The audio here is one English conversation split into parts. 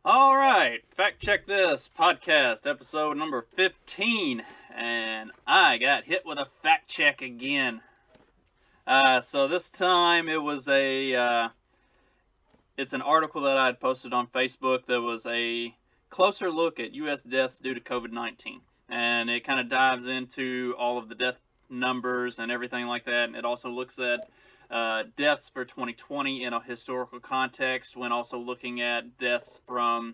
All right, Fact Check This podcast, episode number 15, and I got hit with a fact check again. So this time it's an article that I had posted on Facebook that was a closer look at U.S. deaths due to COVID-19, and it kind of dives into all of the death numbers and everything like that, and it also looks at deaths for 2020 in a historical context when also looking at deaths from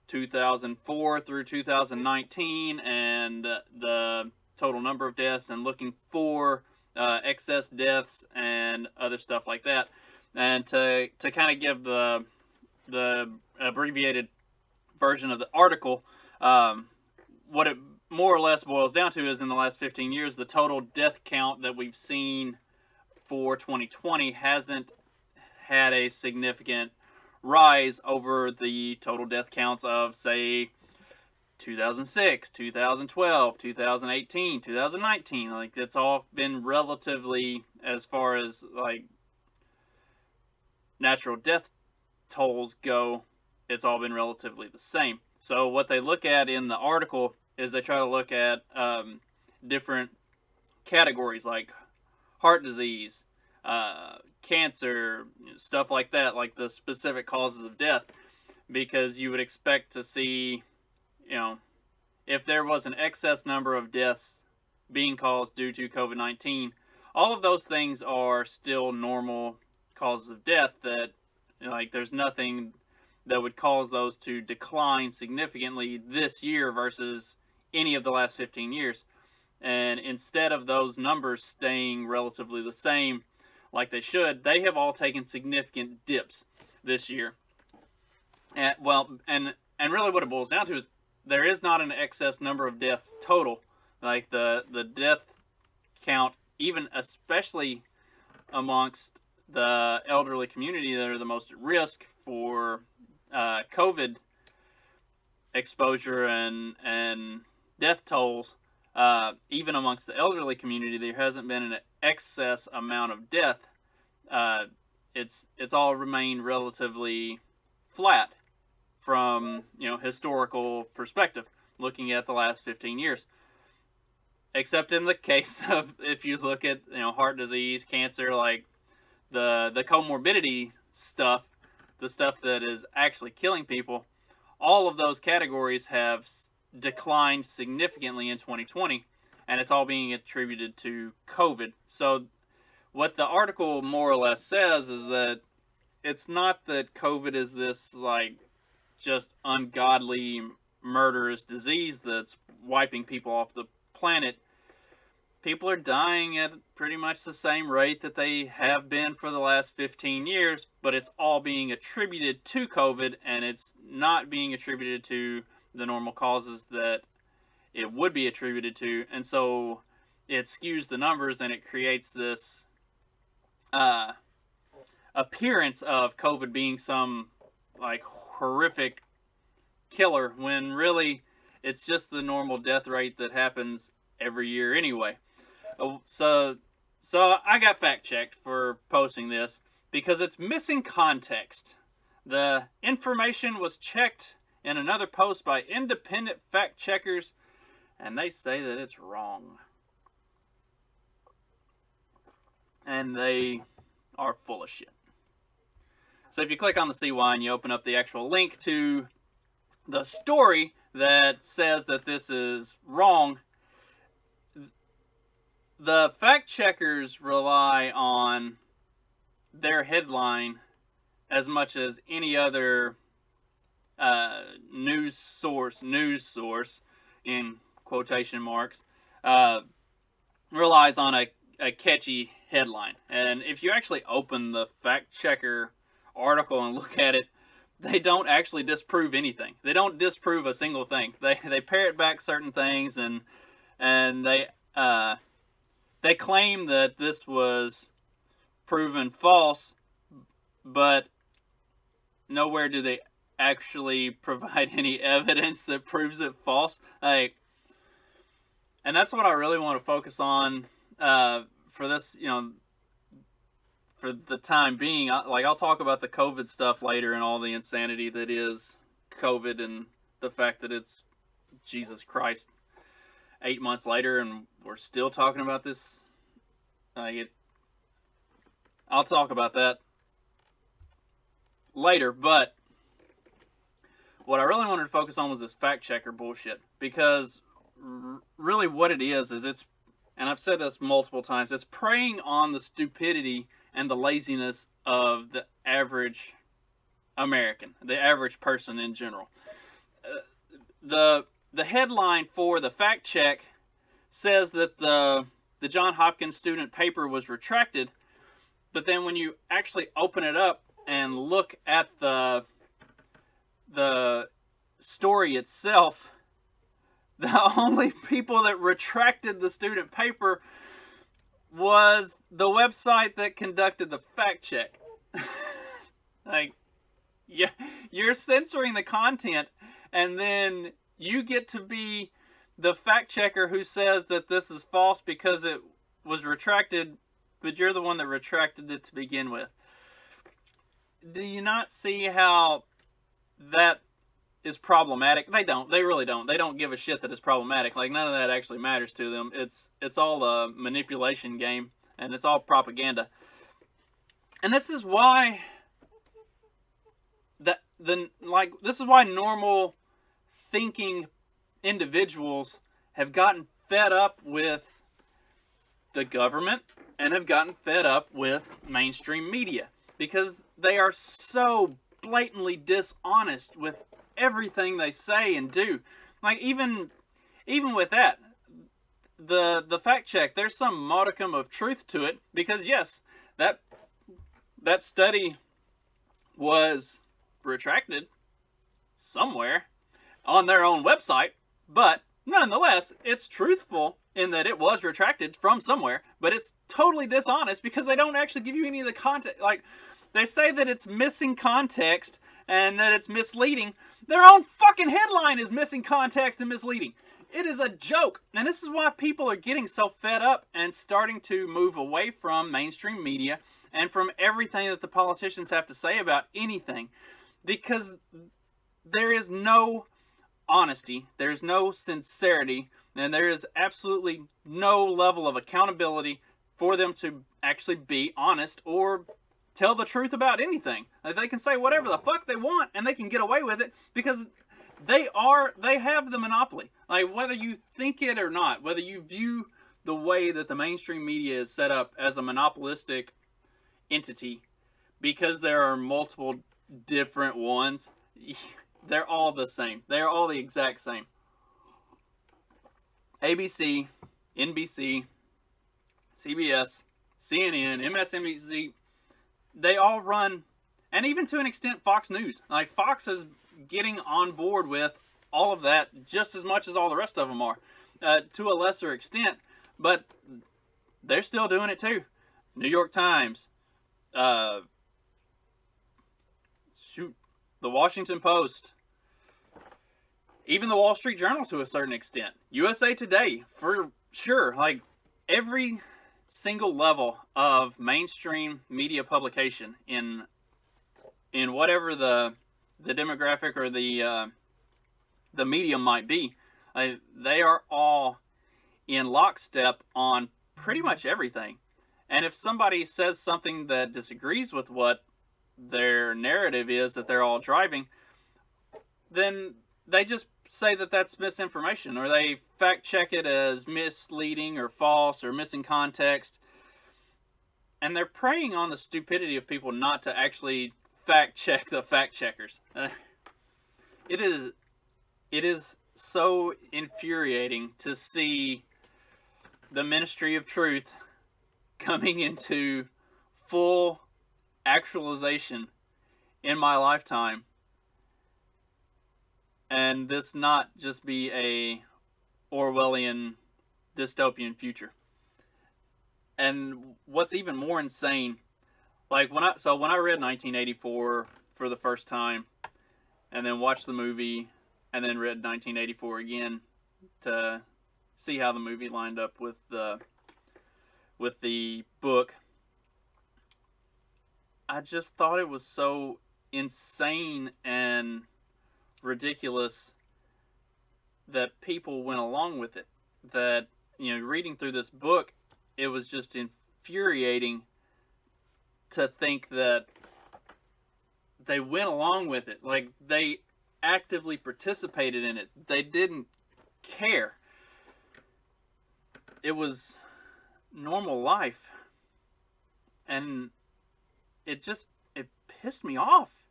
2004 through 2019 and the total number of deaths and looking for excess deaths and other stuff like that. And to kind of give the abbreviated version of the article, what it more or less boils down to is in the last 15 years, the total death count that we've seen for 2020 hasn't had a significant rise over the total death counts of, say, 2006, 2012, 2018, 2019. Like, it's all been relatively, as far as like natural death tolls go, it's all been relatively the same. So what they look at in the article is they try to look at different categories like heart disease, cancer, stuff like that, like the specific causes of death, because you would expect to see, you know, if there was an excess number of deaths being caused due to COVID 19, all of those things are still normal causes of death that, like, there's nothing that would cause those to decline significantly this year versus any of the last 15 years. And instead of those numbers staying relatively the same like they should, they have all taken significant dips this year. And really what it boils down to is there is not an excess number of deaths total. Like the death count, even especially amongst the elderly community that are the most at risk for COVID exposure and death tolls, even amongst the elderly community, there hasn't been an excess amount of death. Uh, it's all remained relatively flat from historical perspective, looking at the last 15 years. Except in the case of, if you look at heart disease, cancer, like the comorbidity stuff, the stuff that is actually killing people, all of those categories have declined significantly in 2020, and it's all being attributed to COVID. So what the article more or less says is that it's not that COVID is this like just ungodly murderous disease that's wiping people off the planet. People are dying at pretty much the same rate that they have been for the last 15 years, but it's all being attributed to COVID, and it's not being attributed to the normal causes that it would be attributed to. And so it skews the numbers and it creates this appearance of COVID being some like horrific killer when really it's just the normal death rate that happens every year anyway. So I got fact checked for posting this because it's missing context. The information was checked in another post by independent fact checkers, and they say that it's wrong. And they are full of shit. So if you click on the CY and you open up the actual link to the story that says that this is wrong, the fact checkers rely on their headline as much as any other news source in quotation marks, relies on a catchy headline. And if you actually open the fact checker article and look at it, they don't actually disprove anything. They don't disprove a single thing. They parrot back certain things, and they claim that this was proven false, but nowhere do they actually provide any evidence that proves it false. Like, and that's what I really want to focus on for this, for the time being. I'll talk about the COVID stuff later and all the insanity that is COVID and the fact that it's Jesus Christ 8 months later and we're still talking about this. I'll talk about that later, but what I really wanted to focus on was this fact checker bullshit, because really what it is it's, and I've said this multiple times, it's preying on the stupidity and the laziness of the average American, the average person in general. The headline for the fact check says that the Johns Hopkins student paper was retracted, but then when you actually open it up and look at the story itself, the only people that retracted the student paper was the website that conducted the fact check. Like, yeah, you're censoring the content, and then you get to be the fact checker who says that this is false because it was retracted, but you're the one that retracted it to begin with. Do you not see how that is problematic? They don't. They really don't. They don't give a shit that it's problematic. Like, none of that actually matters to them. It's all a manipulation game, and it's all propaganda. And this is why this is why normal thinking individuals have gotten fed up with the government and have gotten fed up with mainstream media, because they are so blatantly dishonest with everything they say and do. Like, even with that, the fact check, there's some modicum of truth to it, because yes, that study was retracted somewhere on their own website, but nonetheless, it's truthful in that it was retracted from somewhere, but it's totally dishonest because they don't actually give you any of the context. Like, they say that it's missing context and that it's misleading. Their own fucking headline is missing context and misleading. It is a joke. And this is why people are getting so fed up and starting to move away from mainstream media and from everything that the politicians have to say about anything. Because there is no honesty, there's no sincerity, and there is absolutely no level of accountability for them to actually be honest or tell the truth about anything. Like, they can say whatever the fuck they want and they can get away with it because they have the monopoly. Like, whether you think it or not, whether you view the way that the mainstream media is set up as a monopolistic entity, because there are multiple different ones, they're all the same. They're all the exact same. ABC, NBC, CBS, CNN, MSNBC, they all run, and even to an extent Fox News. Like, Fox is getting on board with all of that just as much as all the rest of them are, to a lesser extent, but they're still doing it too. New York Times, the Washington Post, even the Wall Street Journal to a certain extent, USA Today, for sure. Like, every single level of mainstream media publication in whatever the demographic or the medium might be, they are all in lockstep on pretty much everything. And if somebody says something that disagrees with what their narrative is that they're all driving, then they just say that that's misinformation, or they fact check it as misleading or false or missing context. And they're preying on the stupidity of people not to actually fact check the fact checkers. It is so infuriating to see the Ministry of Truth coming into full actualization in my lifetime, and this not just be a Orwellian dystopian future. And what's even more insane, like when I read 1984 for the first time, and then watched the movie, and then read 1984 again to see how the movie lined up with the book, I just thought it was so insane and ridiculous that people went along with it. That, reading through this book, it was just infuriating to think that they went along with it. Like, they actively participated in it. They didn't care. It was normal life. And it pissed me off.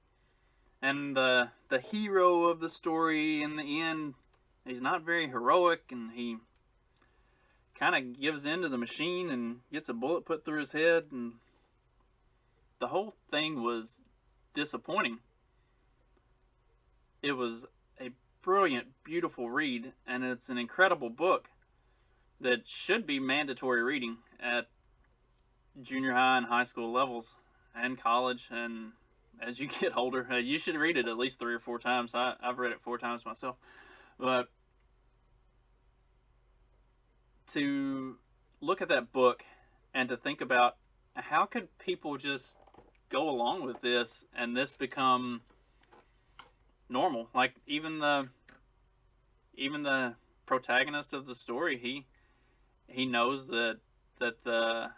And the hero of the story in the end, he's not very heroic, and he kind of gives in to the machine and gets a bullet put through his head, and the whole thing was disappointing. It was a brilliant, beautiful read, and it's an incredible book that should be mandatory reading at junior high and high school levels, and college, and as you get older. You should read it at least 3 or 4 times. I've read it 4 times myself. But to look at that book and to think about how could people just go along with this and this become normal. Like, even the protagonist of the story, he knows that the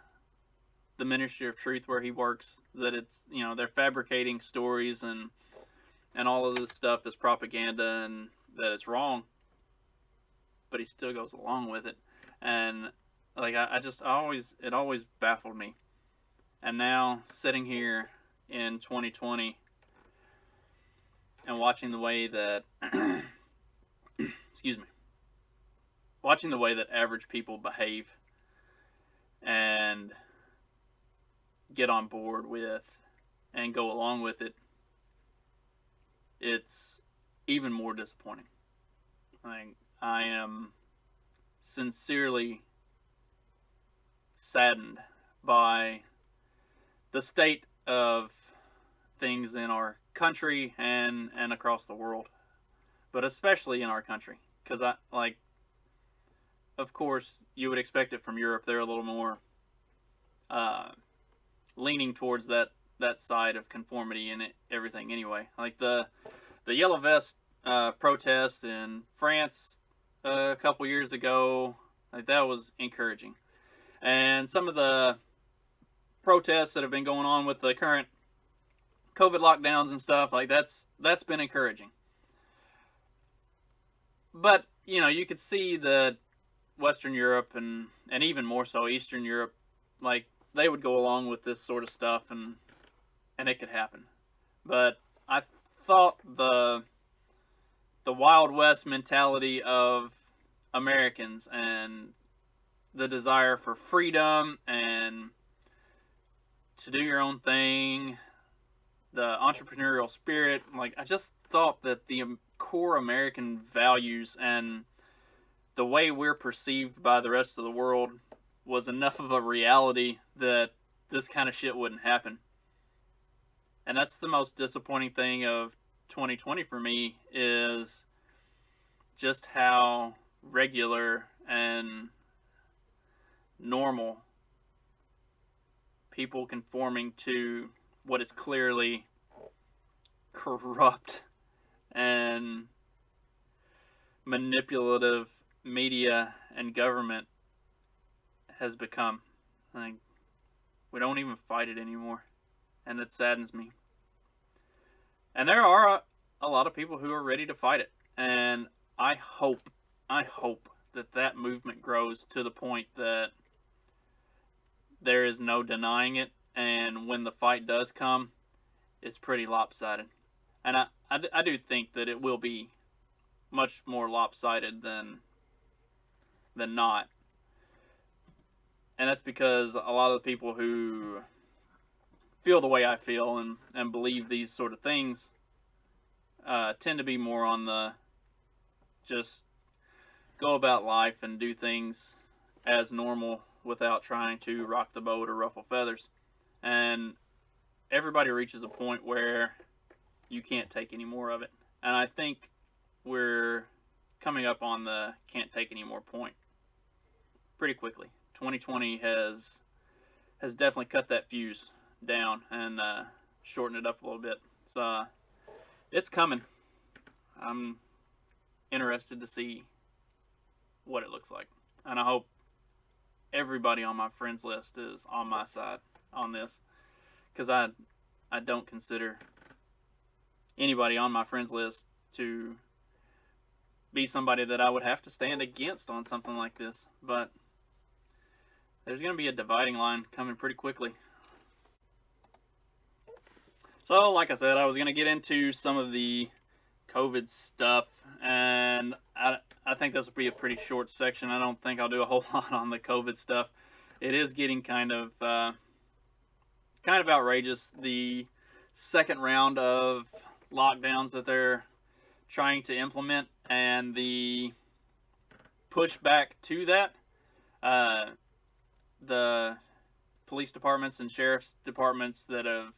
Ministry of Truth where he works, that it's, they're fabricating stories and all of this stuff is propaganda and that it's wrong, but he still goes along with it. And like, it always baffled me. And now, sitting here in 2020 and watching the way that excuse me, watching the way that average people behave and get on board with and go along with it, it's even more disappointing. I am sincerely saddened by the state of things in our country and across the world, but especially in our country, because of course you would expect it from Europe. They're a little more leaning towards that side of conformity and everything anyway. Like the Yellow Vest protest in France a couple years ago, like, that was encouraging. And some of the protests that have been going on with the current COVID lockdowns and stuff, like, that's been encouraging. But, you could see that Western Europe and even more so Eastern Europe, like, they would go along with this sort of stuff and it could happen. But I thought the Wild West mentality of Americans and the desire for freedom and to do your own thing, the entrepreneurial spirit, like, I just thought that the core American values and the way we're perceived by the rest of the world was enough of a reality that this kind of shit wouldn't happen. And that's the most disappointing thing of 2020 for me, is just how regular and normal people conforming to what is clearly corrupt and manipulative media and government has become. Like, we don't even fight it anymore, and it saddens me. And there are a lot of people who are ready to fight it, and I hope that movement grows to the point that there is no denying it, and when the fight does come, it's pretty lopsided. And I do think that it will be much more lopsided than not. And that's because a lot of the people who feel the way I feel and believe these sort of things tend to be more on the just go about life and do things as normal without trying to rock the boat or ruffle feathers. And everybody reaches a point where you can't take any more of it. And I think we're coming up on the can't take any more point pretty quickly. 2020 has definitely cut that fuse down and shortened it up a little bit. So it's coming. I'm interested to see what it looks like. And I hope everybody on my friends list is on my side on this, because I don't consider anybody on my friends list to be somebody that I would have to stand against on something like this. But there's going to be a dividing line coming pretty quickly. So, like I said, I was going to get into some of the COVID stuff, and I think this will be a pretty short section. I don't think I'll do a whole lot on the COVID stuff. It is getting kind of outrageous. The second round of lockdowns that they're trying to implement, and the pushback to that. The police departments and sheriff's departments that have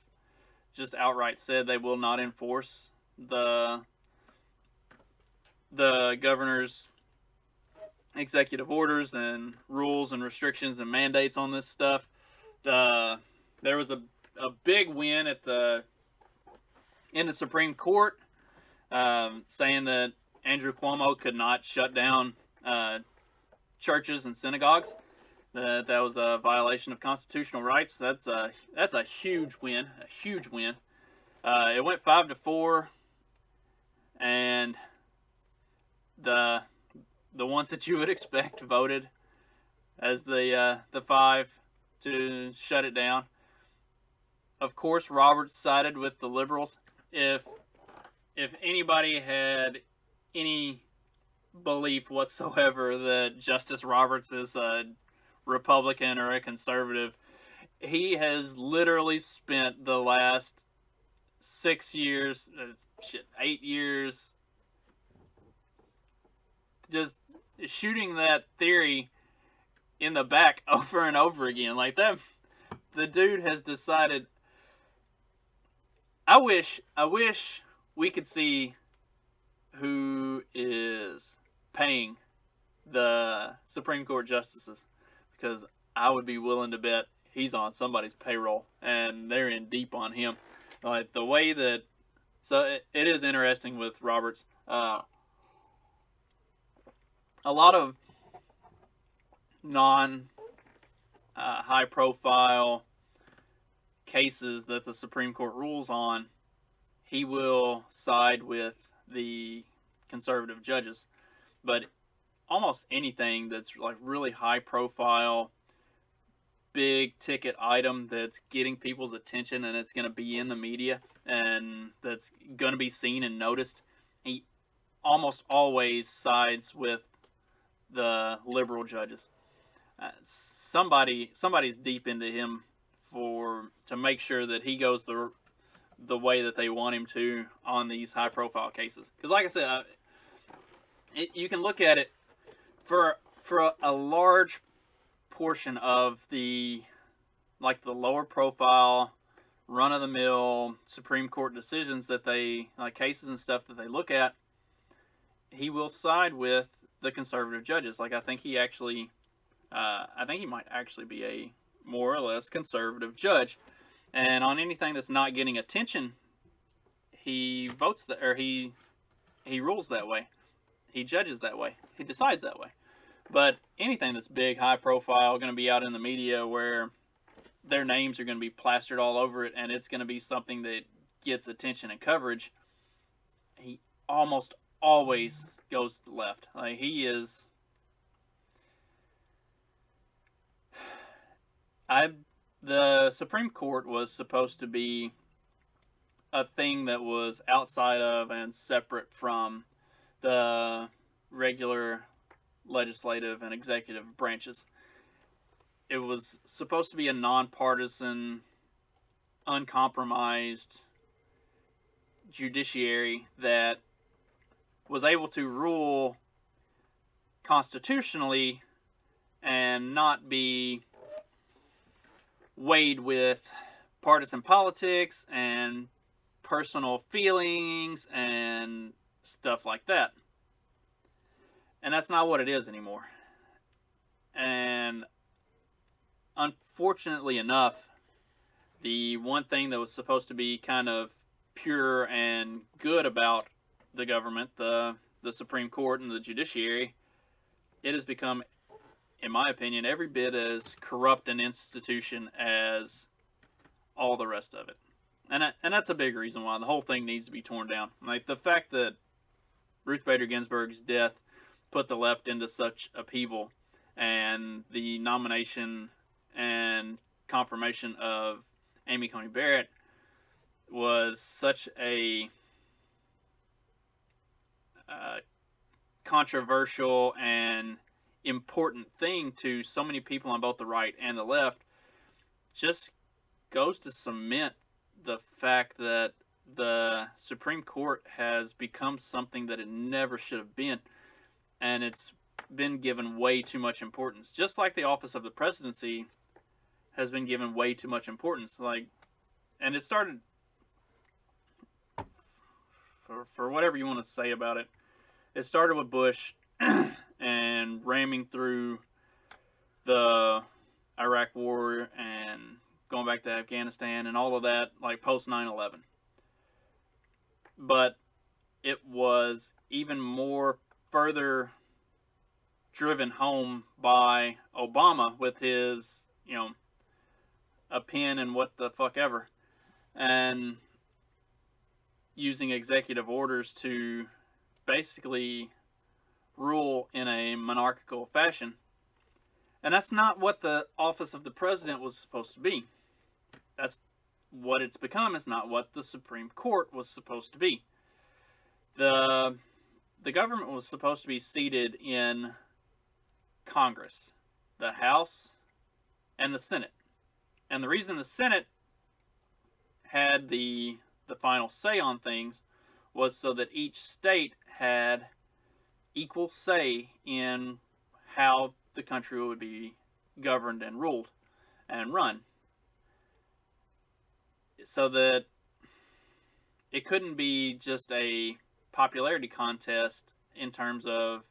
just outright said they will not enforce the governor's executive orders and rules and restrictions and mandates on this stuff. There was a big win in the Supreme Court, saying that Andrew Cuomo could not shut down churches and synagogues. That was a violation of constitutional rights. That's a huge win. A huge win. It went 5-4, and the ones that you would expect voted as the 5 to shut it down. Of course, Roberts sided with the liberals. If anybody had any belief whatsoever that Justice Roberts is a Republican or a conservative, he has literally spent the last 6 years, 8 years, just shooting that theory in the back over and over again. Like that, the dude has decided. I wish we could see who is paying the Supreme Court justices, because I would be willing to bet he's on somebody's payroll and they're in deep on him. Like the way that, so it is interesting with Roberts. A lot of high profile cases that the Supreme Court rules on, he will side with the conservative judges. But almost anything that's like really high profile, big ticket item that's getting people's attention and it's going to be in the media and that's going to be seen and noticed, he almost always sides with the liberal judges. Somebody's deep into him to make sure that he goes the way that they want him to on these high profile cases. Because like I said, you can look at it for a large portion of the lower profile, run of the mill Supreme Court decisions that they, like cases and stuff that they look at, he will side with the conservative judges. Like I think he might actually be a more or less conservative judge, and on anything that's not getting attention, he votes he rules that way, he judges that way, he decides that way. But anything that's big, high profile, going to be out in the media where their names are going to be plastered all over it and it's going to be something that gets attention and coverage, he almost always goes to the left. Like he is. The Supreme Court was supposed to be a thing that was outside of and separate from the regular legislative and executive branches. It was supposed to be a nonpartisan, uncompromised judiciary that was able to rule constitutionally and not be weighed with partisan politics and personal feelings and stuff like that. And that's not what it is anymore. And unfortunately enough, the one thing that was supposed to be kind of pure and good about the government, the Supreme Court, and the judiciary, it has become, in my opinion, every bit as corrupt an institution as all the rest of it. And that's a big reason why the whole thing needs to be torn down. Like, the fact that Ruth Bader Ginsburg's death put the left into such upheaval, and the nomination and confirmation of Amy Coney Barrett was such a controversial and important thing to so many people on both the right and the left, just goes to cement the fact that the Supreme Court has become something that it never should have been, and it's been given way too much importance. Just like the office of the presidency has been given way too much importance. Like, and it started, for whatever you want to say about it, it started with Bush and ramming through the Iraq War and going back to Afghanistan and all of that, like post 9/11. But it was even more further driven home by Obama with his, a pen and what the fuck ever, and using executive orders to basically rule in a monarchical fashion. And that's not what the office of the president was supposed to be. That's what it's become. It's not what the Supreme Court was supposed to be. The government was supposed to be seated in Congress, the House, and the Senate. And the reason the Senate had the final say on things was so that each state had equal say in how the country would be governed and ruled and run. So that it couldn't be just a popularity contest in terms of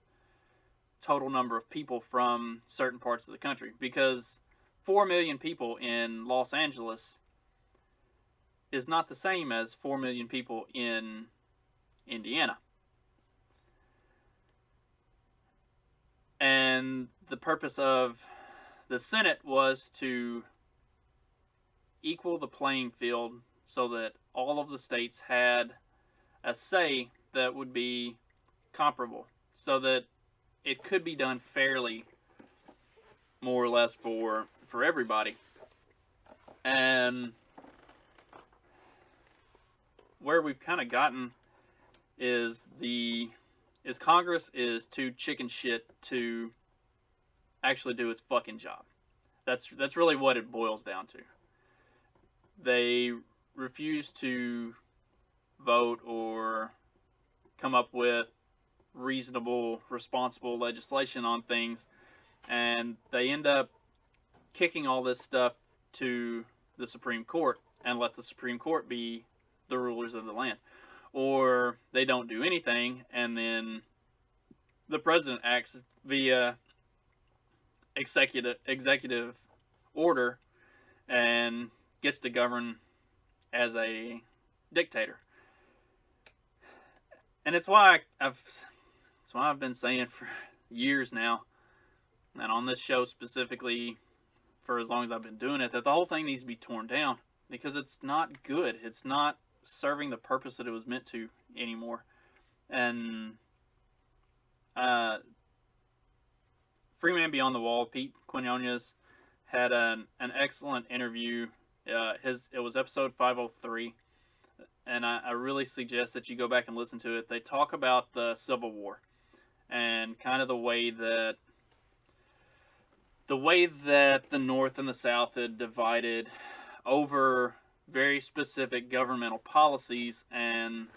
total number of people from certain parts of the country. Because 4 million people in Los Angeles is not the same as 4 million people in Indiana. And the purpose of the Senate was to equal the playing field so that all of the states had a say that would be comparable, so that it could be done fairly, more or less, for everybody. And where we've kind of gotten is Congress is too chicken shit to actually do its fucking job. That's really what it boils down to. They refuse to vote or come up with reasonable, responsible legislation on things, and they end up kicking all this stuff to the Supreme Court and let the Supreme Court be the rulers of the land. Or they don't do anything, and then the president acts via executive order and gets to govern as a dictator. And it's why I've been saying for years now, and on this show specifically for as long as I've been doing it, that the whole thing needs to be torn down, because it's not good. It's not serving the purpose that it was meant to anymore. And Free Man Beyond the Wall, Pete Quinones, had an excellent interview. It was episode 503, and I really suggest that you go back and listen to it. They talk about the Civil War and kind of the way that the North and the South had divided over very specific governmental policies, and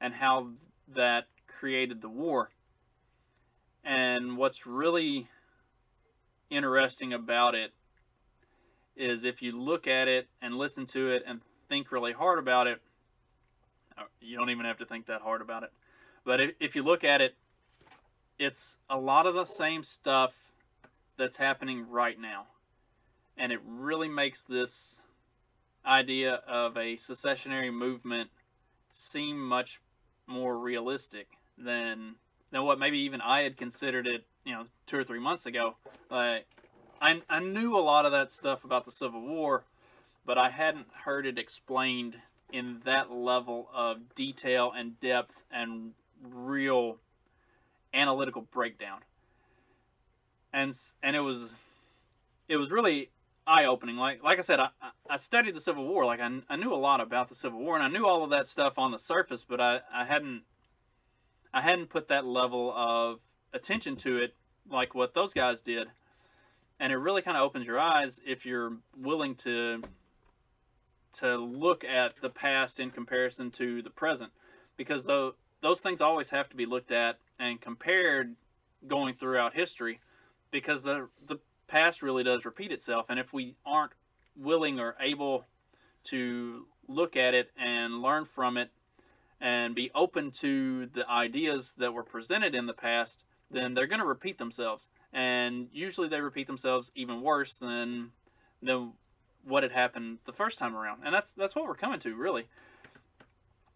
how that created the war. And what's really interesting about it is, if you look at it and listen to it and think really hard about it, you don't even have to think that hard about it, but if you look at it, it's a lot of the same stuff that's happening right now. And it really makes this idea of a secessionary movement seem much more realistic than what maybe even I had considered it, 2 or 3 months ago. Like, I knew a lot of that stuff about the Civil War, but I hadn't heard it explained in that level of detail and depth and real analytical breakdown. And it was really eye-opening. Like I said, I studied the Civil War. Like, I knew a lot about the Civil War, and I knew all of that stuff on the surface, but I hadn't put that level of attention to it like what those guys did. And it really kind of opens your eyes if you're willing to look at the past in comparison to the present, because those things always have to be looked at and compared going throughout history, because the past really does repeat itself. And if we aren't willing or able to look at it and learn from it and be open to the ideas that were presented in the past, then they're going to repeat themselves. And usually they repeat themselves even worse than what had happened the first time around. And that's what we're coming to, really.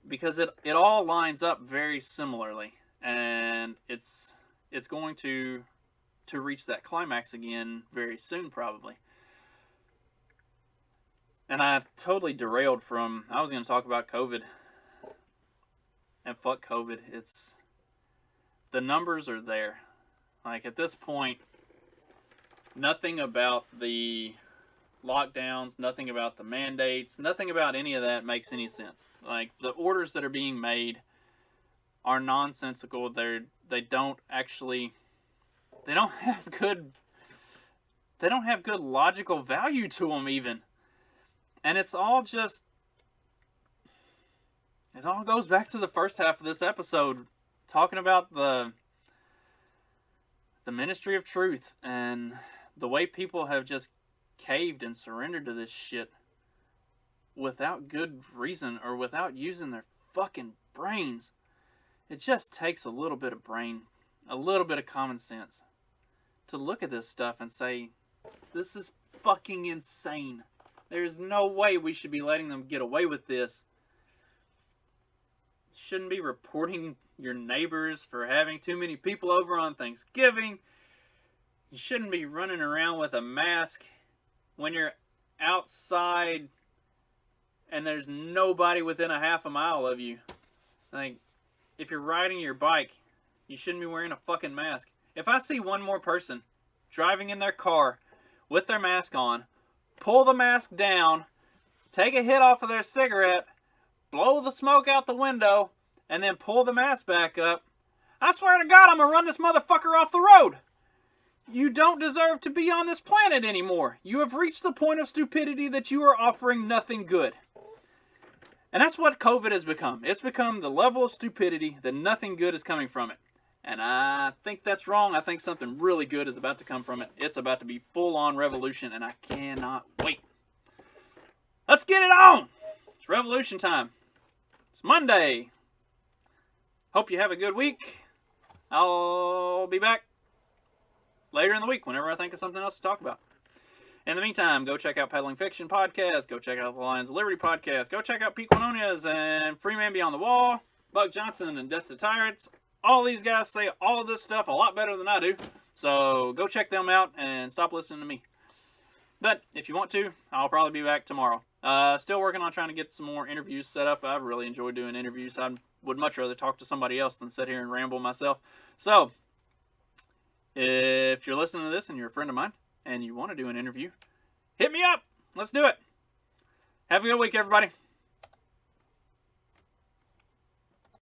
Because it all lines up very similarly. And it's going to reach that climax again very soon, probably. And I totally derailed from... I was going to talk about COVID. And fuck COVID. The numbers are there. Like, at this point, nothing about the lockdowns, nothing about the mandates, nothing about any of that makes any sense. Like, the orders that are being made are nonsensical. They don't have good logical value to them even. And it all goes back to the first half of this episode, talking about the ministry of truth and the way people have just caved and surrendered to this shit without good reason or without using their fucking brains. It just takes a little bit of brain, a little bit of common sense to look at this stuff and say, this is fucking insane. There's no way we should be letting them get away with this. Shouldn't be reporting your neighbors for having too many people over on Thanksgiving. You shouldn't be running around with a mask when you're outside and there's nobody within a half a mile of you. Like, if you're riding your bike, you shouldn't be wearing a fucking mask. If I see one more person driving in their car with their mask on, pull the mask down, take a hit off of their cigarette, blow the smoke out the window, and then pull the mask back up, I swear to God, I'm going to run this motherfucker off the road. You don't deserve to be on this planet anymore. You have reached the point of stupidity that you are offering nothing good. And that's what COVID has become. It's become the level of stupidity that nothing good is coming from it. And I think that's wrong. I think something really good is about to come from it. It's about to be full-on revolution, and I cannot wait. Let's get it on! It's revolution time. It's Monday. Hope you have a good week. I'll be back later in the week whenever I think of something else to talk about. In the meantime, go check out Peddling Fiction Podcast. Go check out the Lions of Liberty Podcast. Go check out Pete Quinonias and Free Man Beyond the Wall. Buck Johnson and Death to Tyrants. All these guys say all of this stuff a lot better than I do. So go check them out and stop listening to me. But if you want to, I'll probably be back tomorrow. Still working on trying to get some more interviews set up. I really enjoy doing interviews. I would much rather talk to somebody else than sit here and ramble myself. So, if you're listening to this and you're a friend of mine and you want to do an interview, hit me up. Let's do it. Have a good week, everybody.